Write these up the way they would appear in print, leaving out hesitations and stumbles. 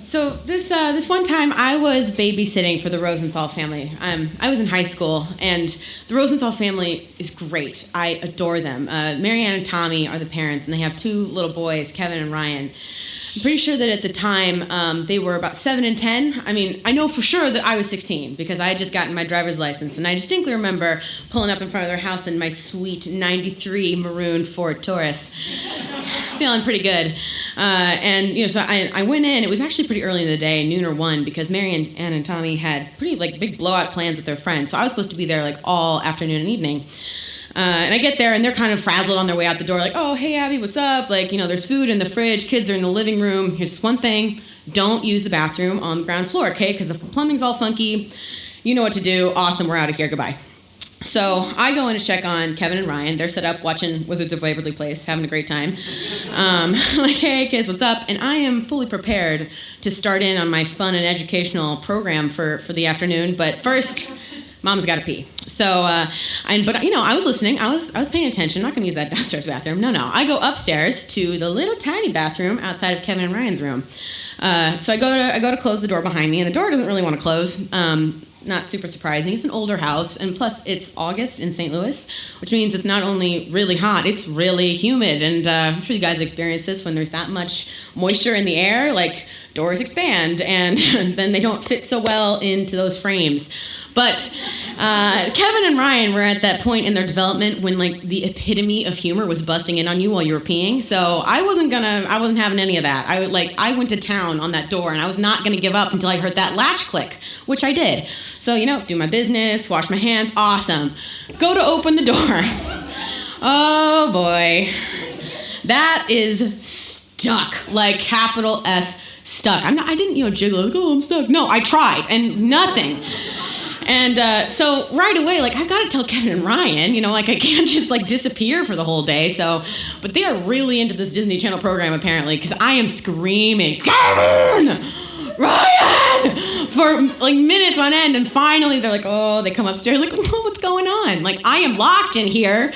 So this one time I was babysitting for the Rosenthal family. I was in high school, and the Rosenthal family is great. I adore them. Marianne and Tommy are the parents, and they have 2 little boys, Kevin and Ryan. I'm pretty sure that at the time they were about 7 and 10. I mean, I know for sure that I was 16 because I had just gotten my driver's license, and I distinctly remember pulling up in front of their house in my sweet '93 maroon Ford Taurus, feeling pretty good. So I went in. It was actually pretty early in the day, noon or 1, because Mary Ann and Tommy had pretty big blowout plans with their friends. So I was supposed to be there all afternoon and evening. And I get there, and they're kind of frazzled on their way out the door, oh, hey, Abby, what's up? There's food in the fridge. Kids are in the living room. Here's just one thing. Don't use the bathroom on the ground floor, okay? Because the plumbing's all funky. You know what to do. Awesome, we're out of here. Goodbye. So I go in to check on Kevin and Ryan. They're set up watching Wizards of Waverly Place, having a great time. Hey, kids, what's up? And I am fully prepared to start in on my fun and educational program for the afternoon. But first, Mom's got to pee. So, I was listening. I was paying attention. I'm not going to use that downstairs bathroom. No. I go upstairs to the little tiny bathroom outside of Kevin and Ryan's room. So I go to close the door behind me, and the door doesn't really want to close. Not super surprising. It's an older house, and plus it's August in St. Louis, which means it's not only really hot, it's really humid. And I'm sure you guys have experienced this when there's that much moisture in the air, doors expand, and then they don't fit so well into those frames. But Kevin and Ryan were at that point in their development when the epitome of humor was busting in on you while you were peeing. So I wasn't having any of that. I went to town on that door, and I was not gonna give up until I heard that latch click, which I did. So, do my business, wash my hands, awesome. Go to open the door. Oh boy. That is stuck, capital S stuck. I didn't, jiggle, oh, I'm stuck. No, I tried, and nothing. And so right away, I've got to tell Kevin and Ryan, I can't just disappear for the whole day. So, but they are really into this Disney Channel program apparently, because I am screaming, Kevin, Ryan, for minutes on end. And finally they're they come upstairs, oh, what's going on? I am locked in here.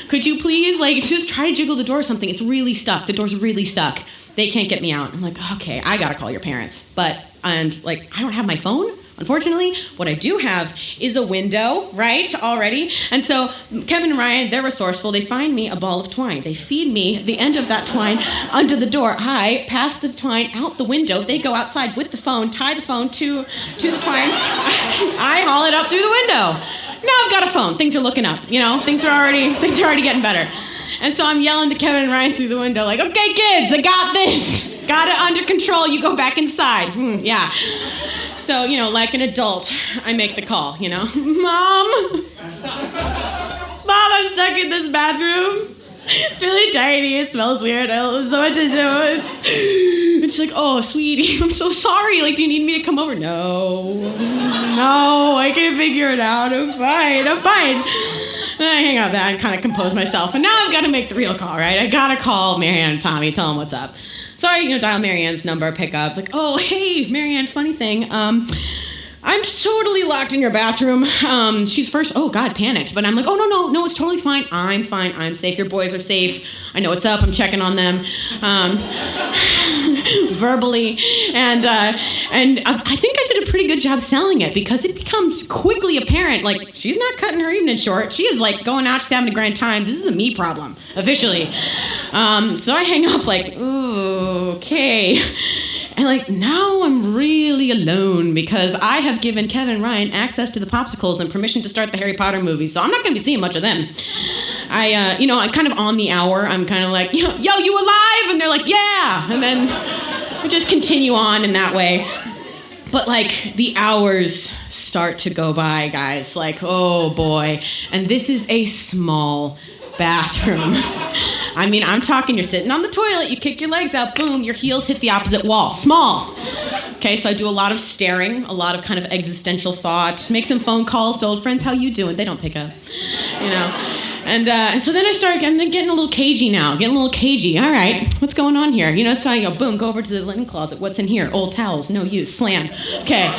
Could you please just try to jiggle the door or something? It's really stuck. The door's really stuck. They can't get me out. I'm okay, I got to call your parents. I don't have my phone. Unfortunately, what I do have is a window, right, already. And so Kevin and Ryan, they're resourceful. They find me a ball of twine. They feed me the end of that twine under the door. I pass the twine out the window. They go outside with the phone, tie the phone to the twine. I haul it up through the window. Now I've got a phone. Things are looking up, Things are already getting better. And so I'm yelling to Kevin and Ryan through the window, okay, kids, I got this. Got it under control. You go back inside. Yeah. So, like an adult, I make the call, Mom, I'm stuck in this bathroom. It's really tiny. It smells weird. I don't have so much to do. And she's oh, sweetie, I'm so sorry. Do you need me to come over? No, I can figure it out. I'm fine. And I hang up that and kind of compose myself. And now I've got to make the real call, right? I got to call Marianne and Tommy, tell them what's up. So I, dial Marianne's number, pick up. It's oh, hey, Marianne, funny thing. I'm totally locked in your bathroom. She's first, oh God, panicked. But I'm oh, no, it's totally fine. I'm fine, I'm safe. Your boys are safe. I know what's up. I'm checking on them. Verbally. And I think I did a pretty good job selling it because it becomes quickly apparent, she's not cutting her evening short. She is going out, she's having a grand time. This is a me problem, officially. So I hang up ooh, okay. And now I'm really alone because I have given Kevin and Ryan access to the popsicles and permission to start the Harry Potter movie. So I'm not going to be seeing much of them. I'm kind of on the hour. I'm kind of yo, you alive? And they're yeah. And then we just continue on in that way. But the hours start to go by, guys. Oh boy. And this is a small bathroom. I'm talking, you're sitting on the toilet, you kick your legs out, boom, your heels hit the opposite wall. Small. Okay, so I do a lot of staring, a lot of kind of existential thought, make some phone calls to old friends, how you doing? They don't pick up, And so then I'm getting a little cagey now, All right, what's going on here? So I go, boom, go over to the linen closet. What's in here? Old towels, no use, slam. Okay,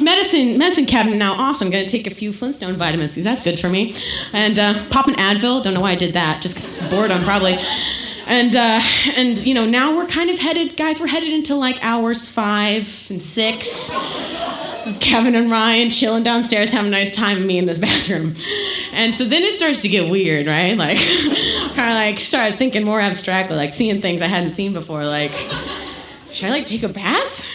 medicine cabinet now, awesome. Gonna take a few Flintstone vitamins because that's good for me. And pop an Advil, don't know why I did that, just boredom probably. And you know, now we're kind of headed into like hours 5 and 6 of Kevin and Ryan chilling downstairs having a nice time with me in this bathroom. And so then it starts to get weird, right? Like, kind of like started thinking more abstractly, like seeing things I hadn't seen before. Like, should I like take a bath?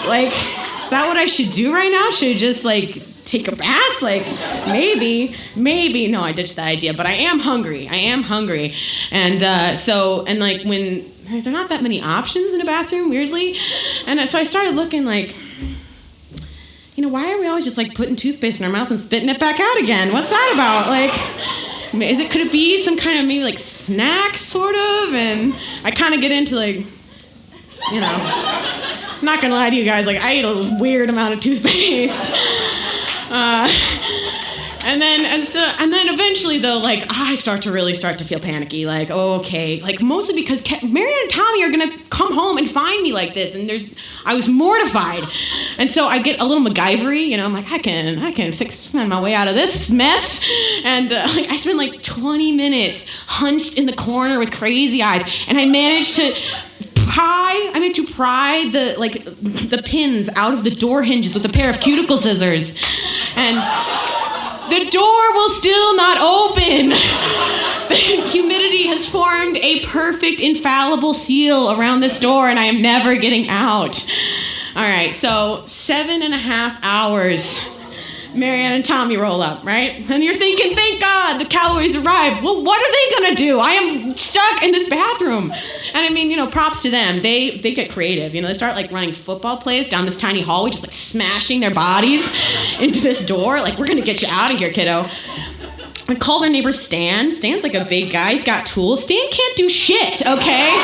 Like, is that what I should do right now? Should I just like take a bath? Like, maybe. No, I ditched that idea, but I am hungry. And and like when there are not that many options in a bathroom, weirdly. And so I started looking like, you know, why are we always just like putting toothpaste in our mouth and spitting it back out again? What's that about? Like, could it be some kind of maybe like snack sort of? And I kind of get into like, you know, I'm not gonna lie to you guys, like I ate a weird amount of toothpaste. And then eventually though, like I start to feel panicky, like, oh, okay, like mostly because Marianne and Tommy are gonna come home and find me like this, and I was mortified, and so I get a little MacGyver-y, you know, I'm like, I can find my way out of this mess, and like I spend like 20 minutes hunched in the corner with crazy eyes, and I managed to pry the pins out of the door hinges with a pair of cuticle scissors, and the door will still not open. The humidity has formed a perfect, infallible seal around this door, and I am never getting out. All right, so 7.5 hours. Marianne and Tommy roll up, right? And you're thinking, thank God, the Calloway's arrived. Well, what are they gonna do? I am stuck in this bathroom. And I mean, you know, props to them. They get creative. You know, they start like running football plays down this tiny hallway, just like smashing their bodies into this door. Like, we're gonna get you out of here, kiddo. I call their neighbor Stan. Stan's like a big guy. He's got tools. Stan can't do shit, okay?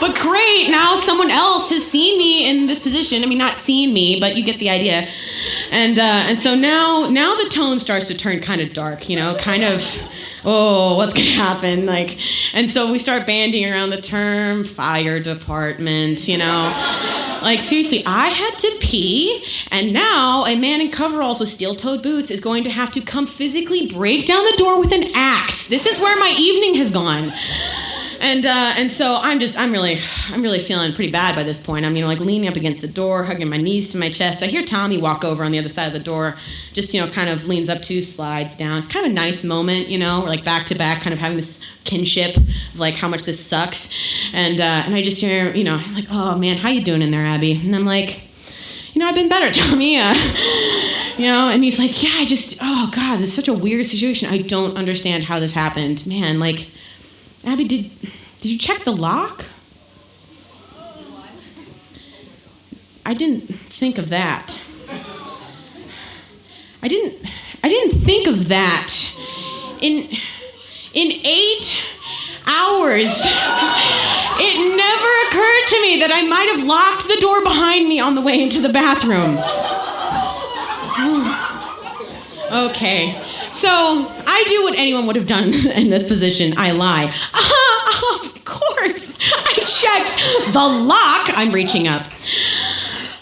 But great, now someone else has seen me in this position. I mean, not seen me, but you get the idea. And so now the tone starts to turn kind of dark, you know, kind of, oh, what's gonna happen? Like, and so we start bandying around the term fire department, you know. Like, seriously, I had to pee, and now a man in coveralls with steel-toed boots is going to have to come physically break down the door with an axe. This is where my evening has gone. And so I'm really feeling pretty bad by this point. I'm, you know, like leaning up against the door, hugging my knees to my chest. I hear Tommy walk over on the other side of the door, just, you know, kind of leans up to, slides down. It's kind of a nice moment, you know, we're like back to back, kind of having this kinship of like how much this sucks. And I just hear, you know, like, oh man, how you doing in there, Abby? And I'm like, you know, I've been better, Tommy. You know, and he's like, yeah, oh God, this is such a weird situation. I don't understand how this happened. Man, like, Abby, did you check the lock? I didn't think of that. I didn't think of that. In 8 hours, it never occurred to me that I might have locked the door behind me on the way into the bathroom. Okay, so I do what anyone would have done in this position. I lie. Of course, I checked the lock. I'm reaching up.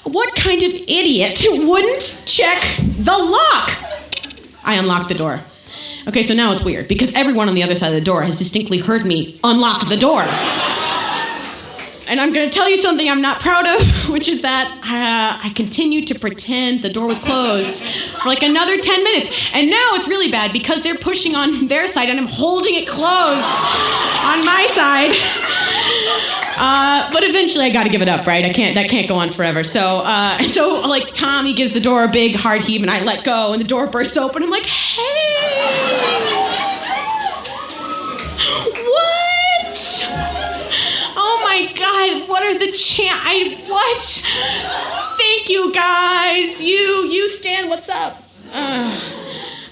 What kind of idiot wouldn't check the lock? I unlocked the door. Okay, so now it's weird because everyone on the other side of the door has distinctly heard me unlock the door. And I'm going to tell you something I'm not proud of, which is that I continued to pretend the door was closed for like another 10 minutes. And now it's really bad because they're pushing on their side and I'm holding it closed on my side. But eventually I got to give it up, right? That can't go on forever. So like Tommy gives the door a big hard heave and I let go and the door bursts open. I'm like, hey! What? Oh my God, what are the what? Thank you guys. You Stan, what's up?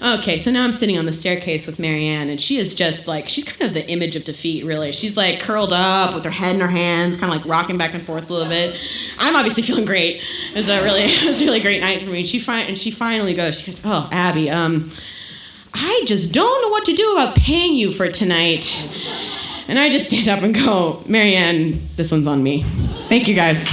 Okay, so now I'm sitting on the staircase with Marianne, and she is just like, she's kind of the image of defeat, really. She's like curled up with her head in her hands, kind of like rocking back and forth a little bit. I'm obviously feeling great. It was a really great night for me. She finally goes, oh, Abby, I just don't know what to do about paying you for tonight. And I just stand up and go, Marianne, this one's on me. Thank you, guys.